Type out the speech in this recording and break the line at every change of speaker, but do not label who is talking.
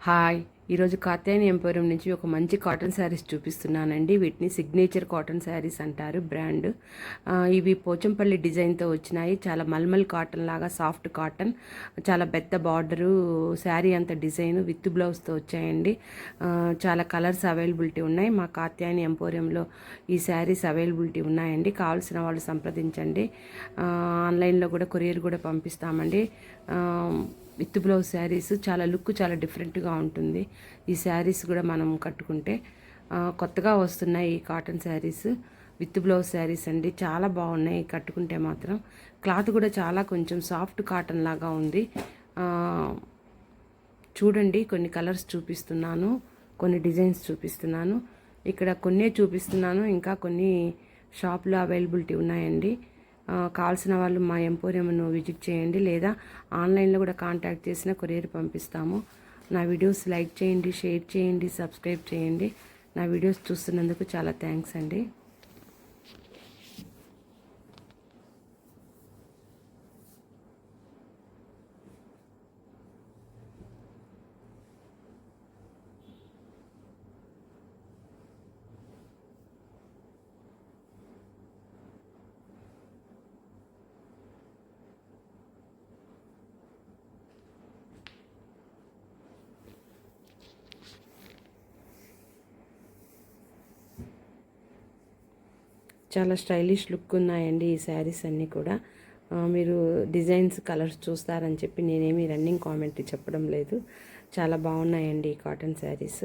Hi, ఈరోజు Katyayani emporium నుంచి ఒక మంచి కాటన్ శారీస్ చూపిస్తున్నానండి. వీటిని సిగ్నేచర్ కాటన్ శారీస్ అంటారు బ్రాండ్. ఇవి పోచంపల్లి డిజైన్తో వచ్చినాయి. చాలా మల్మల్ కాటన్ లాగా సాఫ్ట్ కాటన్, చాలా పెద్ద బార్డరు, శారీ అంత డిజైన్ విత్ బ్లౌజ్తో వచ్చాయండి. చాలా కలర్స్ అవైలబిలిటీ ఉన్నాయి. మా కాత్యాయని ఎంపోరియంలో ఈ శారీస్ అవైలబిలిటీ ఉన్నాయండి. కావాల్సిన వాళ్ళు సంప్రదించండి. ఆన్లైన్లో కూడా కొరియర్ కూడా పంపిస్తామండి. విత్ బ్లౌజ్ శారీస్ చాలా లుక్ చాలా డిఫరెంట్గా ఉంటుంది. ఈ శారీస్ కూడా మనం కట్టుకుంటే కొత్తగా వస్తున్నాయి ఈ cotton saris. With blouse saris అండి, చాలా బాగున్నాయి కట్టుకుంటే మాత్రం. క్లాత్ కూడా చాలా కొంచెం సాఫ్ట్ కాటన్ లాగా ఉంది. చూడండి, కొన్ని కలర్స్ చూపిస్తున్నాను, కొన్ని డిజైన్స్ చూపిస్తున్నాను. ఇక్కడ కొన్నే చూపిస్తున్నాను, ఇంకా కొన్ని షాప్లో అవైలబిలిటీ ఉన్నాయండి. కావాల్సిన వాళ్ళు మా ఎంపోరియంను విజిట్ చేయండి, లేదా ఆన్లైన్లో కూడా కాంటాక్ట్ చేసిన కొరియర్ పంపిస్తాము. నా వీడియోస్ లైక్ చేయండి, షేర్ చేయండి, సబ్స్క్రైబ్ చేయండి. నా వీడియోస్ చూస్తున్నందుకు చాలా థ్యాంక్స్ అండి. చాలా స్టైలిష్ లుక్ ఉన్నాయండి ఈ శారీస్ అన్నీ కూడా. మీరు డిజైన్స్ కలర్స్ చూస్తారని చెప్పి నేనేమి రన్నింగ్ కామెంటరీ చెప్పడం లేదు. చాలా బాగున్నాయండి ఈ కాటన్ శారీస్.